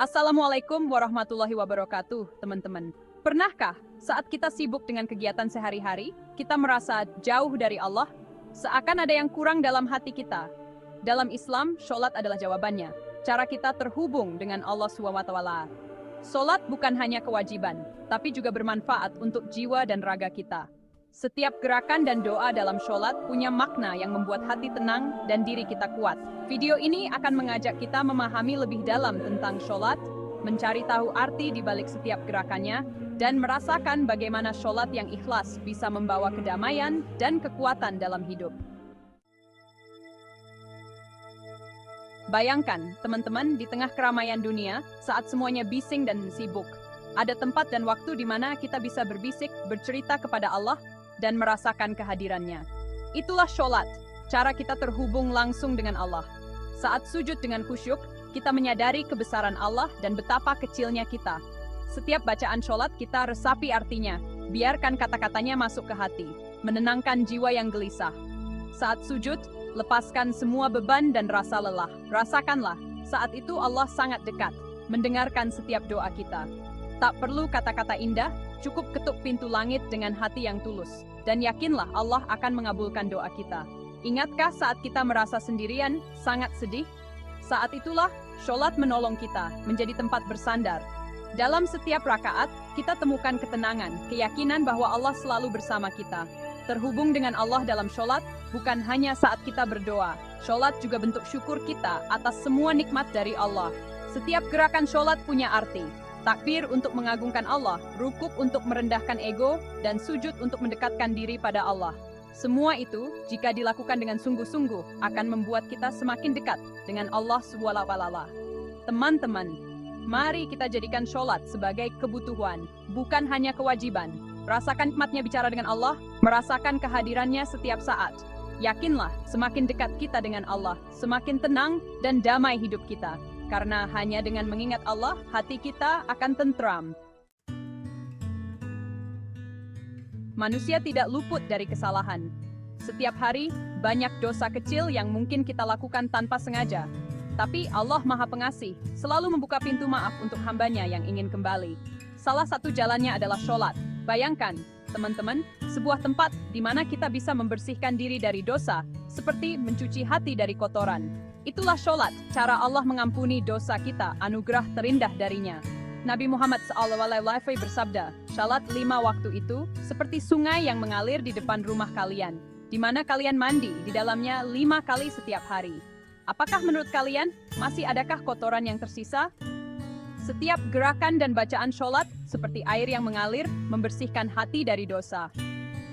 Assalamualaikum warahmatullahi wabarakatuh, teman-teman. Pernahkah saat kita sibuk dengan kegiatan sehari-hari, kita merasa jauh dari Allah? Seakan ada yang kurang dalam hati kita. Dalam Islam, sholat adalah jawabannya. Cara kita terhubung dengan Allah SWT. Sholat bukan hanya kewajiban, tapi juga bermanfaat untuk jiwa dan raga kita. Setiap gerakan dan doa dalam sholat punya makna yang membuat hati tenang dan diri kita kuat. Video ini akan mengajak kita memahami lebih dalam tentang sholat, mencari tahu arti di balik setiap gerakannya, dan merasakan bagaimana sholat yang ikhlas bisa membawa kedamaian dan kekuatan dalam hidup. Bayangkan, teman-teman, di tengah keramaian dunia, saat semuanya bising dan sibuk, ada tempat dan waktu di mana kita bisa berbisik, bercerita kepada Allah, dan merasakan kehadirannya. Itulah sholat, cara kita terhubung langsung dengan Allah. Saat sujud dengan khusyuk, kita menyadari kebesaran Allah dan betapa kecilnya kita. Setiap bacaan sholat kita resapi artinya, biarkan kata-katanya masuk ke hati, menenangkan jiwa yang gelisah. Saat sujud, lepaskan semua beban dan rasa lelah. Rasakanlah, saat itu Allah sangat dekat, mendengarkan setiap doa kita. Tak perlu kata-kata indah, cukup ketuk pintu langit dengan hati yang tulus. Dan yakinlah Allah akan mengabulkan doa kita. Ingatkah saat kita merasa sendirian, sangat sedih? Saat itulah, sholat menolong kita menjadi tempat bersandar. Dalam setiap rakaat, kita temukan ketenangan, keyakinan bahwa Allah selalu bersama kita. Terhubung dengan Allah dalam sholat, bukan hanya saat kita berdoa. Sholat juga bentuk syukur kita atas semua nikmat dari Allah. Setiap gerakan sholat punya arti. Takbir untuk mengagungkan Allah, rukuk untuk merendahkan ego, dan sujud untuk mendekatkan diri pada Allah. Semua itu, jika dilakukan dengan sungguh-sungguh, akan membuat kita semakin dekat dengan Allah SWT. Teman-teman, mari kita jadikan sholat sebagai kebutuhan, bukan hanya kewajiban. Rasakan nikmatnya bicara dengan Allah, merasakan kehadirannya setiap saat. Yakinlah, semakin dekat kita dengan Allah, semakin tenang dan damai hidup kita. Karena hanya dengan mengingat Allah, hati kita akan tentram. Manusia tidak luput dari kesalahan. Setiap hari, banyak dosa kecil yang mungkin kita lakukan tanpa sengaja. Tapi Allah Maha Pengasih, selalu membuka pintu maaf untuk hambanya yang ingin kembali. Salah satu jalannya adalah sholat. Bayangkan, teman-teman, sebuah tempat di mana kita bisa membersihkan diri dari dosa, seperti mencuci hati dari kotoran. Itulah sholat, cara Allah mengampuni dosa kita, anugerah terindah darinya. Nabi Muhammad SAW bersabda, sholat 5 waktu itu seperti sungai yang mengalir di depan rumah kalian, di mana kalian mandi di dalamnya 5 kali setiap hari. Apakah menurut kalian, masih adakah kotoran yang tersisa? Setiap gerakan dan bacaan sholat seperti air yang mengalir, membersihkan hati dari dosa.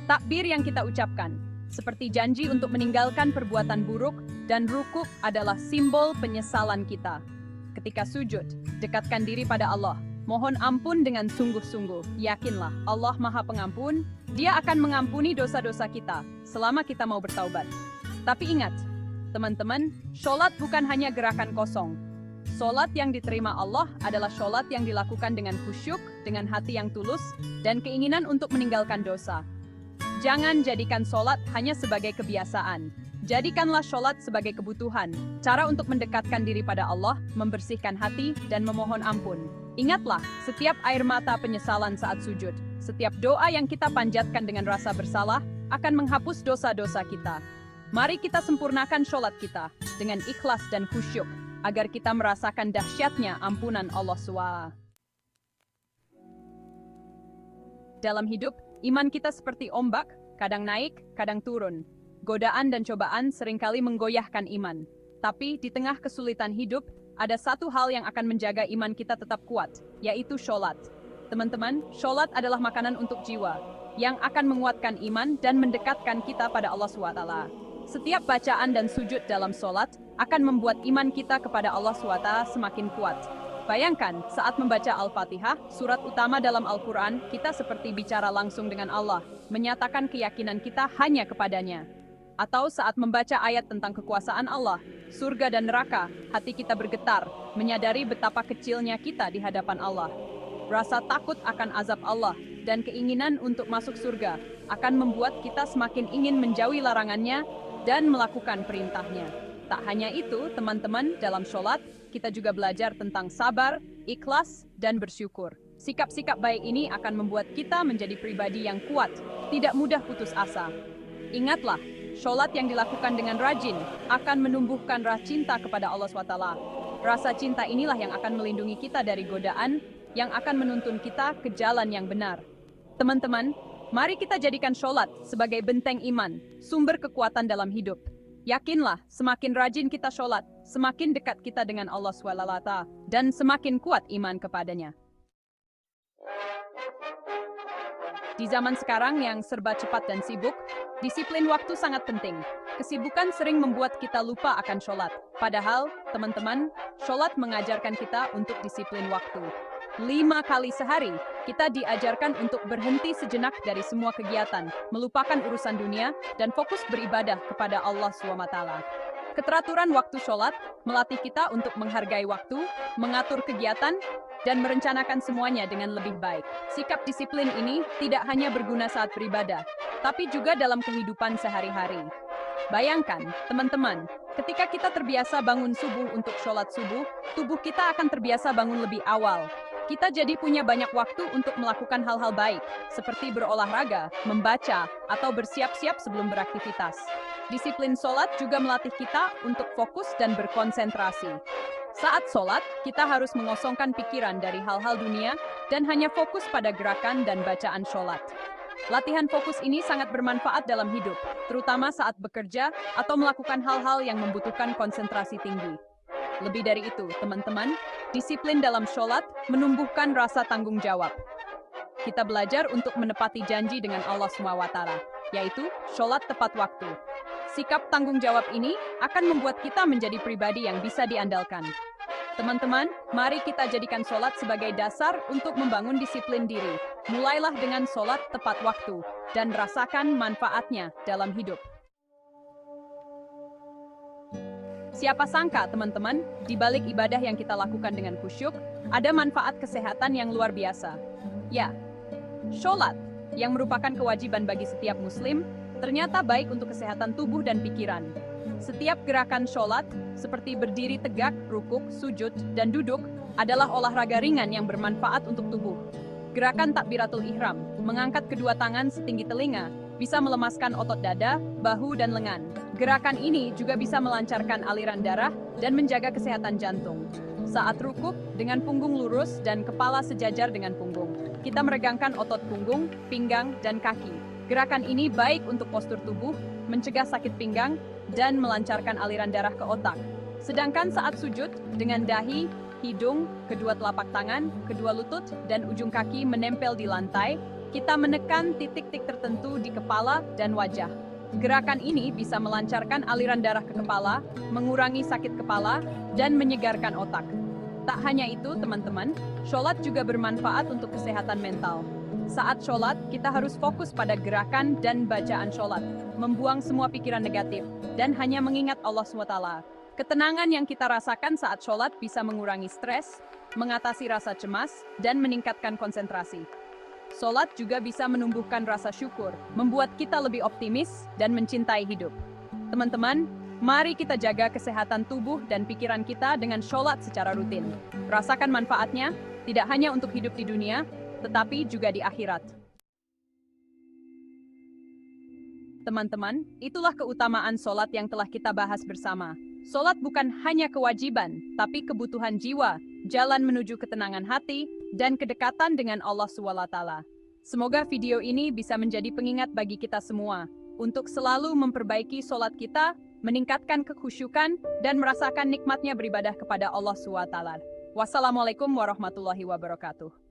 Takbir yang kita ucapkan, seperti janji untuk meninggalkan perbuatan buruk, dan rukuk adalah simbol penyesalan kita. Ketika sujud, dekatkan diri pada Allah. Mohon ampun dengan sungguh-sungguh. Yakinlah, Allah Maha Pengampun. Dia akan mengampuni dosa-dosa kita, selama kita mau bertaubat. Tapi ingat, teman-teman, sholat bukan hanya gerakan kosong. Sholat yang diterima Allah adalah sholat yang dilakukan dengan khusyuk, dengan hati yang tulus, dan keinginan untuk meninggalkan dosa. Jangan jadikan sholat hanya sebagai kebiasaan. Jadikanlah sholat sebagai kebutuhan, cara untuk mendekatkan diri pada Allah, membersihkan hati, dan memohon ampun. Ingatlah, setiap air mata penyesalan saat sujud, setiap doa yang kita panjatkan dengan rasa bersalah, akan menghapus dosa-dosa kita. Mari kita sempurnakan sholat kita, dengan ikhlas dan khusyuk, agar kita merasakan dahsyatnya ampunan Allah SWT. Dalam hidup, iman kita seperti ombak, kadang naik, kadang turun. Godaan dan cobaan seringkali menggoyahkan iman. Tapi di tengah kesulitan hidup, ada satu hal yang akan menjaga iman kita tetap kuat, yaitu sholat. Teman-teman, sholat adalah makanan untuk jiwa, yang akan menguatkan iman dan mendekatkan kita pada Allah SWT. Setiap bacaan dan sujud dalam sholat akan membuat iman kita kepada Allah SWT semakin kuat. Bayangkan, saat membaca Al-Fatihah, surat utama dalam Al-Quran, kita seperti bicara langsung dengan Allah, menyatakan keyakinan kita hanya kepadanya. Atau saat membaca ayat tentang kekuasaan Allah, surga dan neraka, hati kita bergetar, menyadari betapa kecilnya kita di hadapan Allah. Rasa takut akan azab Allah dan keinginan untuk masuk surga akan membuat kita semakin ingin menjauhi larangannya dan melakukan perintahnya. Tak hanya itu, teman-teman, dalam sholat, kita juga belajar tentang sabar, ikhlas, dan bersyukur. Sikap-sikap baik ini akan membuat kita menjadi pribadi yang kuat, tidak mudah putus asa. Ingatlah, sholat yang dilakukan dengan rajin akan menumbuhkan rasa cinta kepada Allah SWT. Rasa cinta inilah yang akan melindungi kita dari godaan, yang akan menuntun kita ke jalan yang benar. Teman-teman, mari kita jadikan sholat sebagai benteng iman, sumber kekuatan dalam hidup. Yakinlah, semakin rajin kita sholat, semakin dekat kita dengan Allah SWT, dan semakin kuat iman kepadanya. Di zaman sekarang yang serba cepat dan sibuk, disiplin waktu sangat penting. Kesibukan sering membuat kita lupa akan sholat. Padahal, teman-teman, sholat mengajarkan kita untuk disiplin waktu. 5 kali sehari, kita diajarkan untuk berhenti sejenak dari semua kegiatan, melupakan urusan dunia, dan fokus beribadah kepada Allah SWT. Keteraturan waktu sholat melatih kita untuk menghargai waktu, mengatur kegiatan, dan merencanakan semuanya dengan lebih baik. Sikap disiplin ini tidak hanya berguna saat beribadah, tapi juga dalam kehidupan sehari-hari. Bayangkan, teman-teman, ketika kita terbiasa bangun subuh untuk sholat subuh, tubuh kita akan terbiasa bangun lebih awal. Kita jadi punya banyak waktu untuk melakukan hal-hal baik, seperti berolahraga, membaca, atau bersiap-siap sebelum beraktivitas. Disiplin sholat juga melatih kita untuk fokus dan berkonsentrasi. Saat sholat, kita harus mengosongkan pikiran dari hal-hal dunia dan hanya fokus pada gerakan dan bacaan sholat. Latihan fokus ini sangat bermanfaat dalam hidup, terutama saat bekerja atau melakukan hal-hal yang membutuhkan konsentrasi tinggi. Lebih dari itu, teman-teman, disiplin dalam sholat menumbuhkan rasa tanggung jawab. Kita belajar untuk menepati janji dengan Allah SWT, yaitu sholat tepat waktu. Sikap tanggung jawab ini akan membuat kita menjadi pribadi yang bisa diandalkan. Teman-teman, mari kita jadikan sholat sebagai dasar untuk membangun disiplin diri. Mulailah dengan sholat tepat waktu, dan rasakan manfaatnya dalam hidup. Siapa sangka, teman-teman, di balik ibadah yang kita lakukan dengan khusyuk, ada manfaat kesehatan yang luar biasa. Ya, sholat, yang merupakan kewajiban bagi setiap muslim, ternyata baik untuk kesehatan tubuh dan pikiran. Setiap gerakan sholat, seperti berdiri tegak, rukuk, sujud, dan duduk, adalah olahraga ringan yang bermanfaat untuk tubuh. Gerakan takbiratul ihram, mengangkat kedua tangan setinggi telinga, bisa melemaskan otot dada, bahu, dan lengan. Gerakan ini juga bisa melancarkan aliran darah dan menjaga kesehatan jantung. Saat rukuk, dengan punggung lurus dan kepala sejajar dengan punggung, kita meregangkan otot punggung, pinggang, dan kaki. Gerakan ini baik untuk postur tubuh, mencegah sakit pinggang, dan melancarkan aliran darah ke otak. Sedangkan saat sujud, dengan dahi, hidung, kedua telapak tangan, kedua lutut, dan ujung kaki menempel di lantai, kita menekan titik-titik tertentu di kepala dan wajah. Gerakan ini bisa melancarkan aliran darah ke kepala, mengurangi sakit kepala, dan menyegarkan otak. Tak hanya itu, teman-teman, sholat juga bermanfaat untuk kesehatan mental. Saat sholat, kita harus fokus pada gerakan dan bacaan sholat, membuang semua pikiran negatif, dan hanya mengingat Allah SWT. Ketenangan yang kita rasakan saat sholat bisa mengurangi stres, mengatasi rasa cemas, dan meningkatkan konsentrasi. Sholat juga bisa menumbuhkan rasa syukur, membuat kita lebih optimis dan mencintai hidup. Teman-teman, mari kita jaga kesehatan tubuh dan pikiran kita dengan sholat secara rutin. Rasakan manfaatnya, tidak hanya untuk hidup di dunia, tetapi juga di akhirat. Teman-teman, itulah keutamaan sholat yang telah kita bahas bersama. Sholat bukan hanya kewajiban, tapi kebutuhan jiwa, jalan menuju ketenangan hati, dan kedekatan dengan Allah SWT. Semoga video ini bisa menjadi pengingat bagi kita semua, untuk selalu memperbaiki sholat kita, meningkatkan kekhusyukan, dan merasakan nikmatnya beribadah kepada Allah SWT. Wassalamualaikum warahmatullahi wabarakatuh.